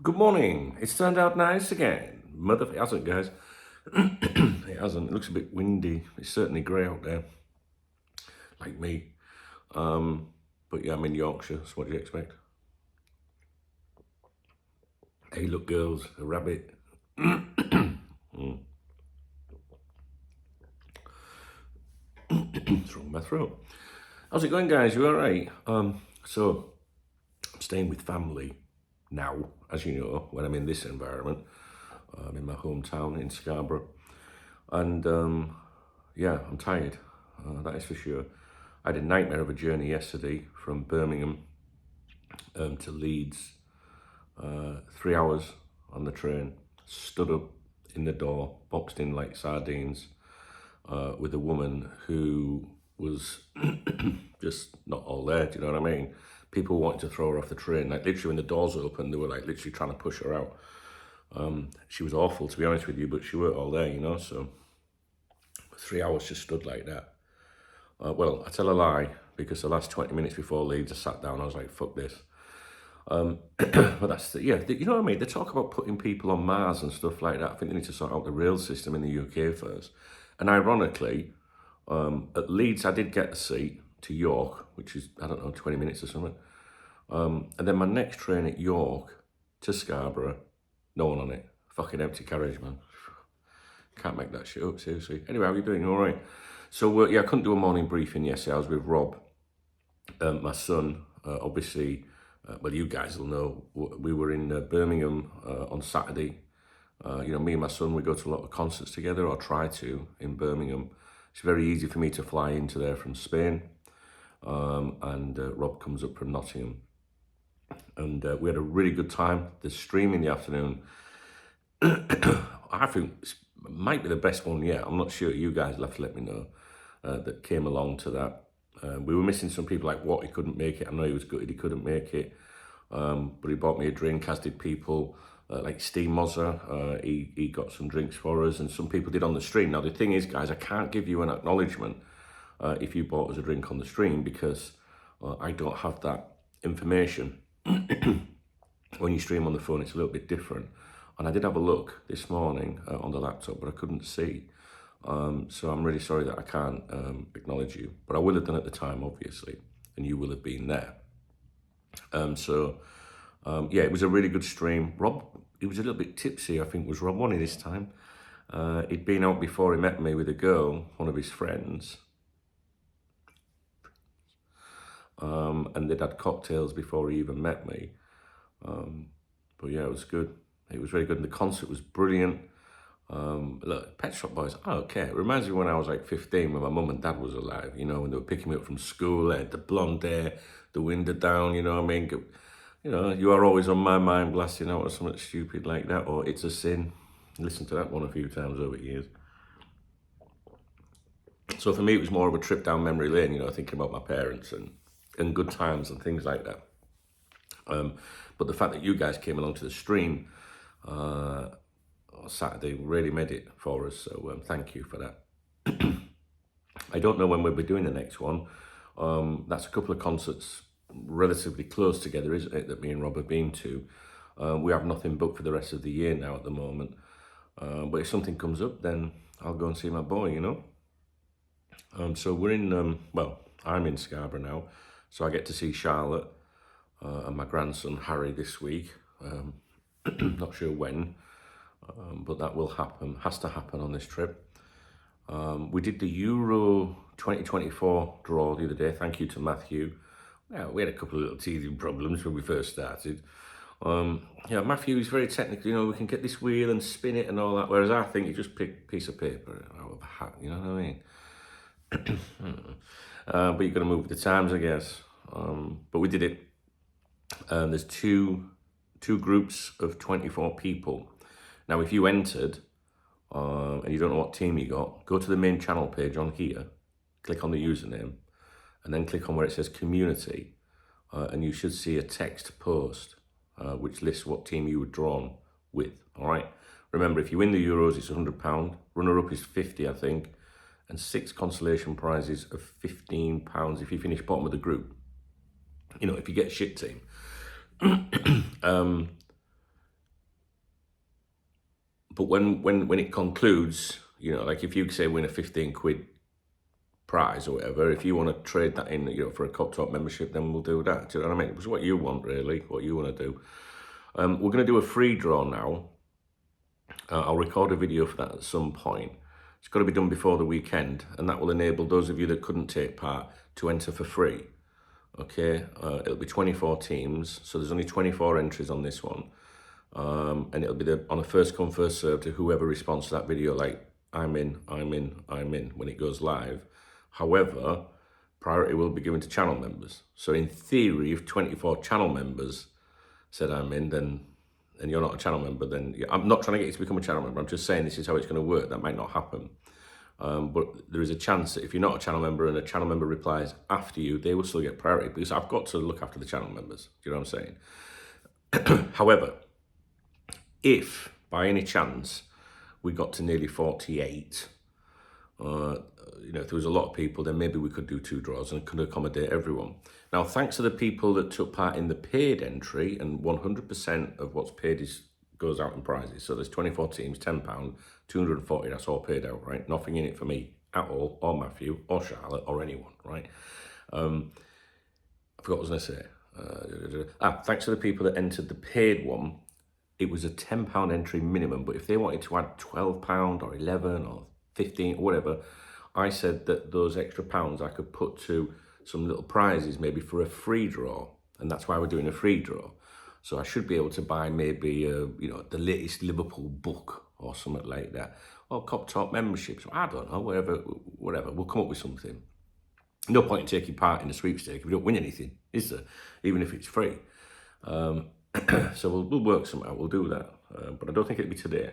Good morning. It's turned out nice again. It hasn't, guys. It hasn't. It looks a bit windy. It's certainly grey out there, like me. But yeah, I'm in Yorkshire, so what do you expect? Hey, look, girls, a rabbit. It's wrong with my throat. How's it going, guys? You all right? So I'm staying with family now, as you know, when I'm in this environment. I'm in my hometown in Scarborough. And yeah, I'm tired, that is for sure. I had a nightmare of a journey yesterday from Birmingham to Leeds. 3 hours on the train, stood up in the door, boxed in like sardines, with a woman who was just not all there, do you know what I mean? People wanted to throw her off the train, like literally when the doors opened, they were like literally trying to push her out. She was awful, to be honest with you, but she weren't all there, you know, so 3 hours just stood like that. Well, I tell a lie, because the last 20 minutes before Leeds, I sat down, I was like, fuck this. But that's, you know what I mean? They talk about putting people on Mars and stuff like that. I think they need to sort out the rail system in the UK first. And ironically, at Leeds, I did get a seat to York, which is, I don't know, 20 minutes or something. And then my next train at York to Scarborough, no one on it. Fucking empty carriage, man. Can't make that shit up, seriously. Anyway, how are you doing? All right. So, yeah, I couldn't do a morning briefing yesterday. I was with Rob, my son. Obviously, well, you guys will know, we were in Birmingham on Saturday. You know, me and my son, we go to a lot of concerts together, or try to, in Birmingham. It's very easy for me to fly into there from Spain. And Rob comes up from Nottingham. And we had a really good time. The stream in the afternoon, I think might be the best one yet. I'm not sure. You guys will have to let me know that came along to that. We were missing some people like What, he couldn't make it. I know he was gutted he couldn't make it. But he bought me a drink, as did people like Steve Mozzer. He got some drinks for us, and some people did on the stream. Now, the thing is, guys, I can't give you an acknowledgement if you bought us a drink on the stream, because I don't have that information. When you stream on the phone, it's a little bit different. And I did have a look this morning on the laptop, but I couldn't see. So I'm really sorry that I can't acknowledge you. But I will have done at the time, obviously, and you will have been there. Yeah, it was a really good stream. Rob, he was a little bit tipsy, I think, was Rob Money this time. He'd been out before he met me with a girl, one of his friends. And they'd had cocktails before he even met me. But yeah, it was good. It was really good. And the concert was brilliant. Look, Pet Shop Boys, I don't care. It reminds me when I was like 15, when my mum and dad was alive, you know, when they were picking me up from school, they had the blonde hair, the window down, you know what I mean? You know, You Are Always On My Mind, blasting out or something stupid like that, or It's a Sin. Listen to that one a few times over the years. So for me, it was more of a trip down memory lane, you know, thinking about my parents and good times and things like that. But the fact that you guys came along to the stream on Saturday really made it for us, so thank you for that. I don't know when we'll be doing the next one. That's a couple of concerts relatively close together, isn't it, that me and Rob have been to. We have nothing booked for the rest of the year now at the moment. But if something comes up, then I'll go and see my boy, you know. So we're in, well, I'm in Scarborough now, so I get to see Charlotte and my grandson Harry this week. Not sure when, but that will happen, has to happen on this trip. We did the Euro 2024 draw the other day, thank you to Matthew. Yeah, we had a couple of little teething problems when we first started. Yeah, Matthew is very technical, you know, we can get this wheel and spin it and all that, whereas I think you just pick a piece of paper out of a hat, you know what I mean? But you've got to move with the times, I guess. But we did it. There's two groups of 24 people. Now, if you entered and you don't know what team you got, go to the main channel page on here, click on the username, and then click on where it says community, and you should see a text post which lists what team you were drawn with. All right. Remember, if you win the Euros, it's £100. Runner-up is 50, I think, and 6 consolation prizes of £15 if you finish bottom of the group. You know, if you get a shit team. But when it concludes, you know, like if you say win a 15 quid prize or whatever, if you want to trade that in, you know, for a Cop Talk membership, then we'll do that. Do you know what I mean? It's what you want, really, what you want to do. We're going to do a free draw now. I'll record a video for that at some point. It's got to be done before the weekend, and that will enable those of you that couldn't take part to enter for free. Okay, it'll be 24 teams, so there's only 24 entries on this one. And it'll be on a first come, first serve to whoever responds to that video, like, I'm in, when it goes live. However, priority will be given to channel members. So in theory, if 24 channel members said I'm in, then, and you're not a channel member, then I'm not trying to get you to become a channel member. I'm just saying this is how it's going to work. That might not happen. But there is a chance that if you're not a channel member and a channel member replies after you, they will still get priority, because I've got to look after the channel members. Do you know what I'm saying? However, if by any chance we got to nearly 48, you know, if there was a lot of people, then maybe we could do 2 draws and could accommodate everyone. Now, thanks to the people that took part in the paid entry, and 100% of what's paid goes out in prizes. So there's 24 teams, £10, 240, that's all paid out, right? Nothing in it for me at all, or Matthew, or Charlotte, or anyone, right? I forgot what I was going to say. Thanks to the people that entered the paid one, it was a £10 entry minimum, but if they wanted to add £12 or 11 or 15 or whatever, I said that those extra pounds I could put to some little prizes, maybe for a free draw, and that's why we're doing a free draw. So I should be able to buy maybe, you know, the latest Liverpool book or something like that, or Cop Talk memberships. I don't know, whatever. We'll come up with something. No point in taking part in a sweepstake if we don't win anything, is there? Even if it's free. So we'll work something out. We'll do that, but I don't think it'll be today.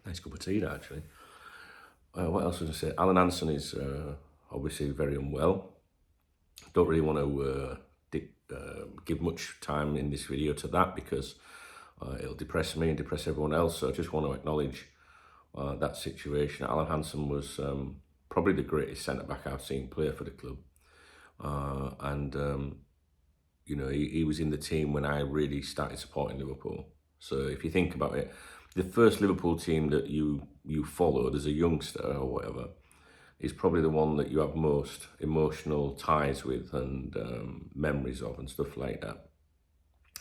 Nice cup of tea, actually. What else was I say? Alan Hansen is obviously very unwell. Don't really want to give much time in this video to that, because it'll depress me and depress everyone else. So I just want to acknowledge that situation. Alan Hansen was probably the greatest centre-back I've seen play for the club. You know, he was in the team when I really started supporting Liverpool. So if you think about it, the first Liverpool team that you followed as a youngster or whatever is probably the one that you have most emotional ties with and memories of and stuff like that.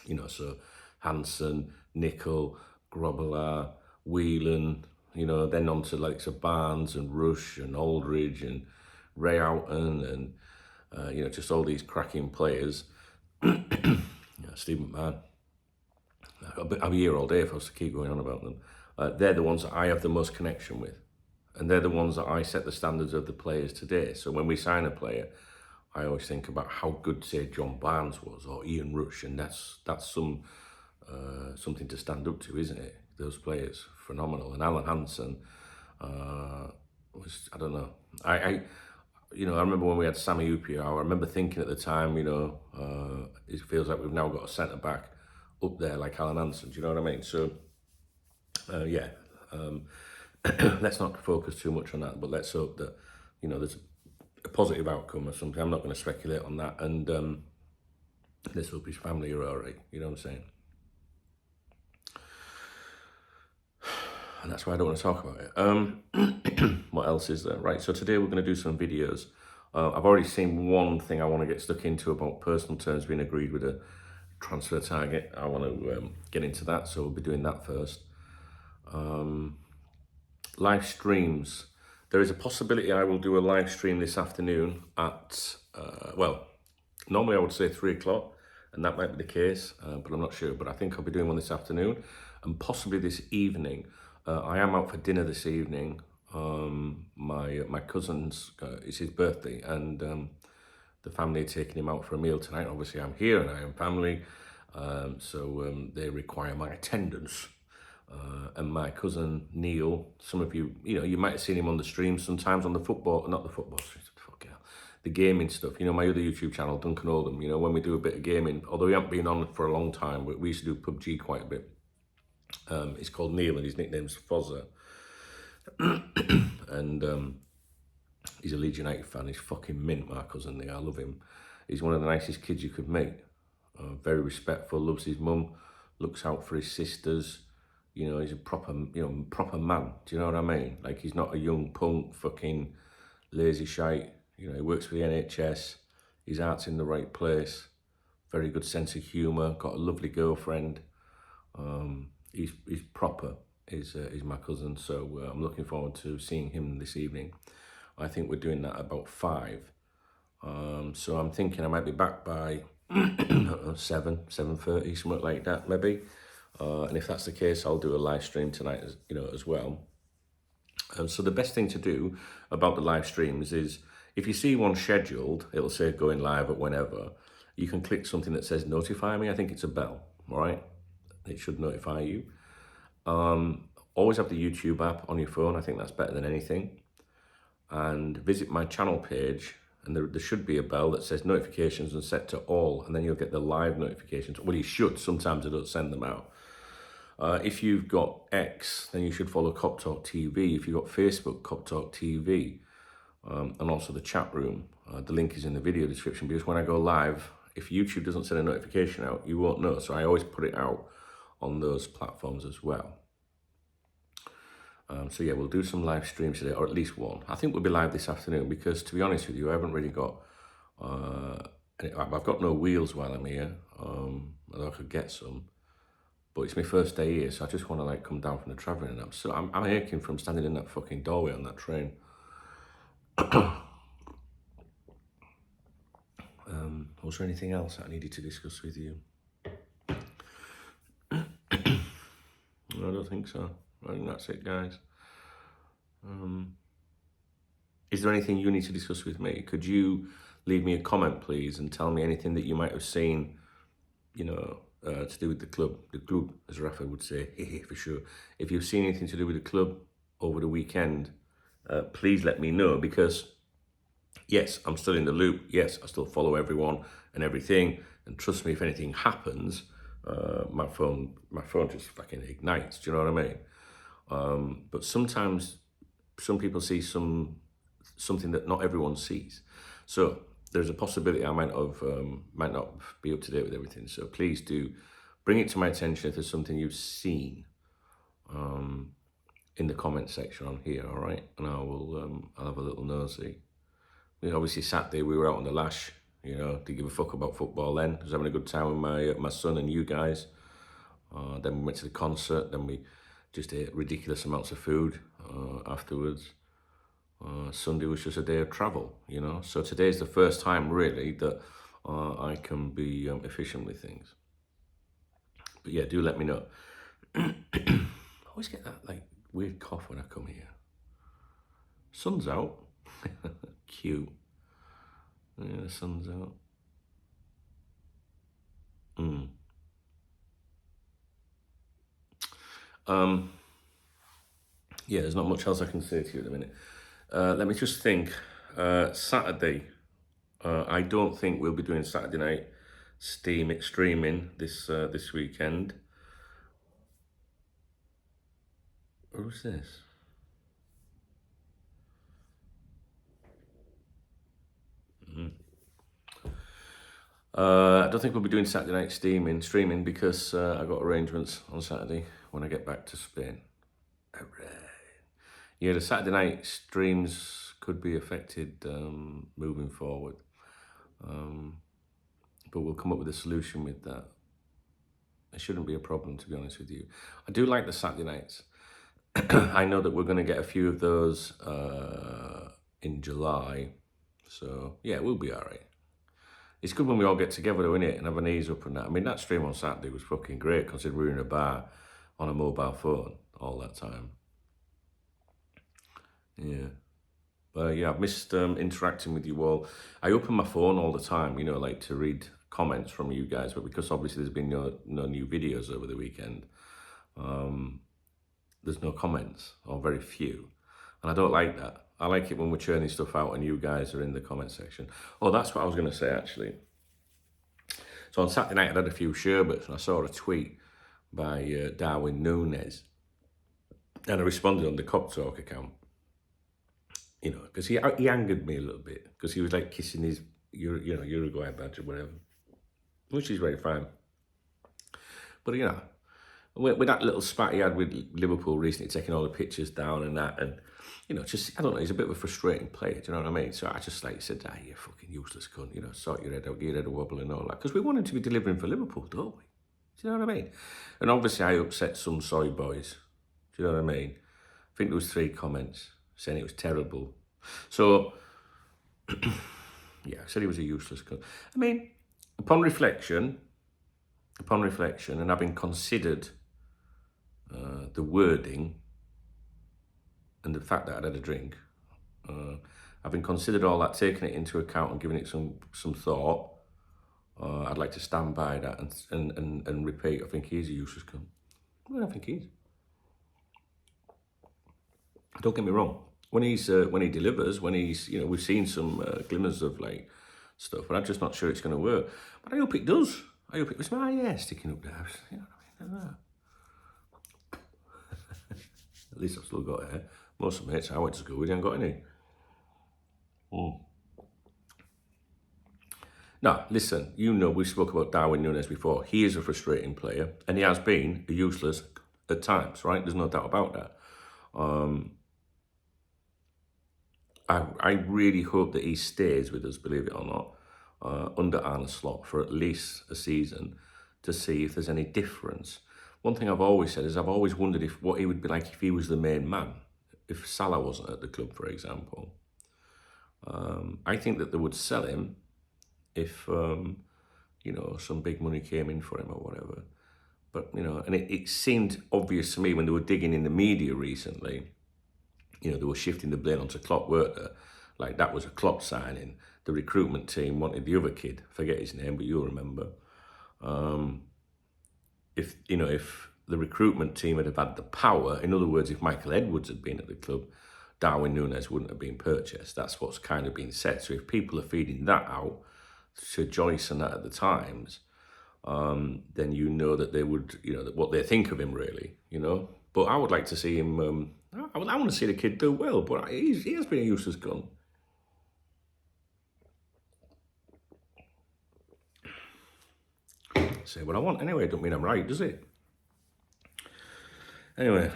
You know, so Hansen, Nicol, Grobbelaar, Whelan, you know, then on to like Barnes and Rush and Aldridge and Ray Houghton and, you know, just all these cracking players. Steve McMahon. I'm here all day if I was to keep going on about them. They're the ones that I have the most connection with. And they're the ones that I set the standards of the players today. So when we sign a player, I always think about how good, say, John Barnes was or Ian Rush. And that's something to stand up to, isn't it? Those players, phenomenal. And Alan Hansen was, I don't know. You know, I remember when we had Sammy Upia, I remember thinking at the time, you know, it feels like we've now got a centre-back up there like Alan Hansen, do you know what I mean? So, yeah, let's not focus too much on that, but let's hope that, you know, there's a positive outcome or something. I'm not going to speculate on that, and let's hope his family are all right, you know what I'm saying? And that's why I don't want to talk about it. What else is there? Right, so today we're going to do some videos. I've already seen one thing I want to get stuck into about personal terms being agreed with a transfer target. I want to get into that, so we'll be doing that first. Live streams. There is a possibility I will do a live stream this afternoon at, well, normally I would say 3 o'clock, and that might be the case, but I'm not sure. But I think I'll be doing one this afternoon, and possibly this evening. I am out for dinner this evening. My cousin's, it's his birthday, and the family are taking him out for a meal tonight. Obviously, I'm here and I am family, so they require my attendance. And my cousin Neil, some of you, you know, you might have seen him on the stream sometimes on the football, not the football stream, the gaming stuff. You know, my other YouTube channel, Duncan Oldham, you know, when we do a bit of gaming, although we haven't been on for a long time, but we used to do PUBG quite a bit. It's called Neil and his nickname's FuzZZBalL. And he's a Leeds United fan. He's fucking mint, my cousin Neil. I love him. He's one of the nicest kids you could meet. very respectful, loves his mum, looks out for his sisters. You know, he's a proper, proper man. Do you know what I mean? Like, he's not a young punk, fucking lazy shite. You know, he works for the NHS. His heart's in the right place. Very good sense of humour. Got a lovely girlfriend. He's proper. Is my cousin. So I'm looking forward to seeing him this evening. I think we're doing that about 5. So I'm thinking I might be back by 7:30, something like that, maybe. And if that's the case, I'll do a live stream tonight, as well. So the best thing to do about the live streams is, if you see one scheduled, it'll say going live at whenever. You can click something that says notify me. I think it's a bell, all right? It should notify you. Always have the YouTube app on your phone. I think that's better than anything. And visit my channel page, and there should be a bell that says notifications and set to all, and then you'll get the live notifications. Well, you should. Sometimes I don't send them out. If you've got X, then you should follow Cop Talk TV. If you've got Facebook, Cop Talk TV, and also the chat room. The link is in the video description, because when I go live, if YouTube doesn't send a notification out, you won't know. So I always put it out on those platforms as well. So yeah, we'll do some live streams today, or at least one. I think we'll be live this afternoon, because to be honest with you, I haven't really got, I've got no wheels while I'm here, although I could get some. But it's my first day here, so I just want to like come down from the travelling, and I'm aching from standing in that fucking doorway on that train. Was there anything else that I needed to discuss with you? I don't think so. I think that's it, guys. Is there anything you need to discuss with me? Could you leave me a comment, please, and tell me anything that you might have seen, to do with the club, as Rafa would say, for sure. If you've seen anything to do with the club over the weekend, please let me know, because yes, I'm still in the loop. Yes, I still follow everyone and everything. And trust me, if anything happens, my phone just fucking ignites. Do you know what I mean? But sometimes some people see something that not everyone sees. So there's a possibility I might not be up to date with everything. So please do bring it to my attention if there's something you've seen in the comment section on here, all right? And I'll have a little nosy. Obviously Saturday we were out on the lash, didn't give a fuck about football then. I was having a good time with my son and you guys. Then we went to the concert, then we just ate ridiculous amounts of food afterwards. Sunday was just a day of travel, So today's the first time really that I can be efficient with things. But yeah, do let me know. I always get that like weird cough when I come here. Sun's out. Cute. Yeah, the sun's out. Yeah, there's not much else I can say to you at the minute. Let me just think. Saturday, I don't think we'll be doing Saturday night streaming this weekend. Who's this? I don't think we'll be doing Saturday night streaming because I got arrangements on Saturday when I get back to Spain. Hooray. Yeah, the Saturday night streams could be affected moving forward. But we'll come up with a solution with that. It shouldn't be a problem, to be honest with you. I do like the Saturday nights. I know that we're going to get a few of those in July. So, yeah, we'll be all right. It's good when we all get together, though, innit? And have an ease up and that. I mean, that stream on Saturday was fucking great, considering we were in a bar on a mobile phone all that time. Yeah. But yeah, I've missed interacting with you all. I open my phone all the time, like to read comments from you guys, but because obviously there's been no new videos over the weekend, there's no comments, or very few. And I don't like that. I like it when we're churning stuff out and you guys are in the comment section. Oh, that's what I was going to say, actually. So on Saturday night, I had a few sherbets, and I saw a tweet by Darwin Nunes. And I responded on the Cop Talk account. Because he angered me a little bit, because he was like kissing his Uruguay badge or whatever. which is very fine. But, you know, with that little spat he had with Liverpool recently, taking all the pictures down and that, and, you know, just, I don't know, he's a bit of a frustrating player, do you know what I mean? So I just, like, said, you fucking useless cunt, you know, sort your head out, get your head a wobble and all that. Because we want him to be delivering for Liverpool, don't we? Do you know what I mean? And obviously I upset some soy boys. Do you know what I mean? I think there was 3 comments saying it was terrible. So, yeah, I said he was a useless cunt. I mean, upon reflection, and having considered the wording and the fact that I'd had a drink, having considered all that, taken it into account and giving it some thought, I'd like to stand by that and repeat, I think he is a useless cunt. Well, I think he is. Don't get me wrong. When he delivers, when he's, you know, we've seen some glimmers of like stuff, but I'm just not sure it's going to work. But I hope it does. I hope it was my hair sticking up there. You know what I mean? At least I've still got hair. Most of my mates I went to school with, I haven't got any. Now, listen, you know we spoke about Darwin Núñez before. He is a frustrating player, and he has been useless at times, right? There's no doubt about that. I really hope that he stays with us, believe it or not, under Arne Slot for at least a season to see if there's any difference. One thing I've always said is I've always wondered what he would be like if he was the main man, if Salah wasn't at the club, for example. I think that they would sell him if, you know, some big money came in for him or whatever. But, you know, and it seemed obvious to me when they were digging in the media recently, you know, they were shifting the blame onto Klopp, weren't they? Like, that was a Klopp signing. The recruitment team wanted the other kid, forget his name, but you'll remember. If the recruitment team had the power, in other words, if Michael Edwards had been at the club, Darwin Núñez wouldn't have been purchased. That's what's kind of been said. So if people are feeding that out to Joyce and that at the Times, then you know that they would, you know, what they think of him, really, you know. But I would like to see him, I want to see the kid do well, but he has been a useless gun. Say what I want anyway, it don't mean I'm right, does it? Anyway,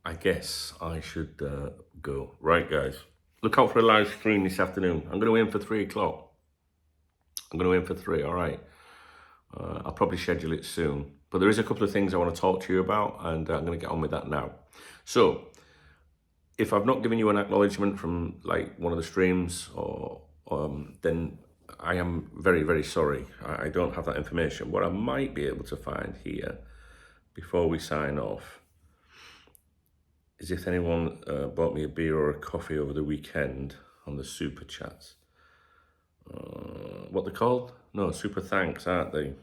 I guess I should go. Right, guys, look out for a live stream this afternoon. I'm going to aim for 3 o'clock. I'm going to aim for 3, all right? I'll probably schedule it soon. But there is a couple of things I want to talk to you about, and I'm going to get on with that now. So, if I've not given you an acknowledgement from like one of the streams, or then I am very, very sorry. I don't have that information. What I might be able to find here before we sign off is if anyone bought me a beer or a coffee over the weekend on the super chats. What they're called? No, super thanks, aren't they?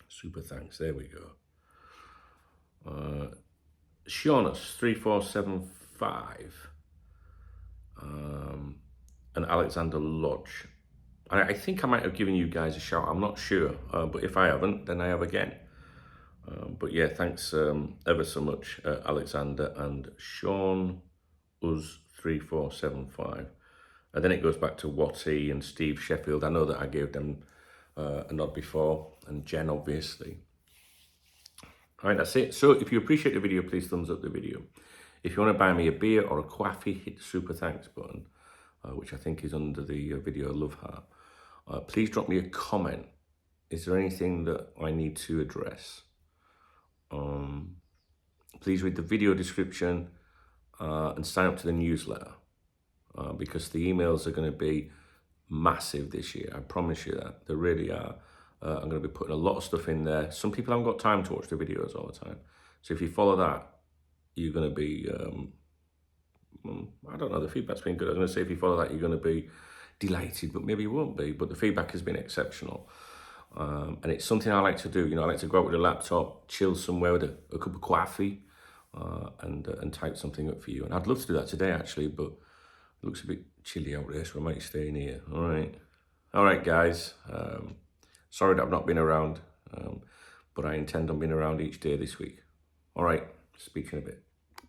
Super thanks, there we go. Shaunus 3475 and Alexander Lodge. I think I might have given you guys a shout, I'm not sure, but if I haven't, then I have again. But yeah, thanks ever so much, Alexander and Sean Uz 3475. And then it goes back to Watty and Steve Sheffield. I know that I gave them a nod before, and Jen, obviously. All right, that's it. So if you appreciate the video, please thumbs up the video. If you want to buy me a beer or a coffee, hit the super thanks button, which I think is under the video love heart. Please drop me a comment. Is there anything that I need to address? Please read the video description and sign up to the newsletter, because the emails are going to be massive this year. I promise you that. They really are. I'm going to be putting a lot of stuff in there. Some people haven't got time to watch the videos all the time. So if you follow that, you're going to be, I don't know, the feedback's been good. I was going to say if you follow that, you're going to be delighted, but maybe you won't be. But the feedback has been exceptional. And it's something I like to do. You know, I like to go out with a laptop, chill somewhere with a cup of coffee, and type something up for you. And I'd love to do that today, actually, but it looks a bit chilly out there, so I might stay in here. All right, guys. Sorry that I've not been around, but I intend on being around each day this week. All right, speak to you in a bit.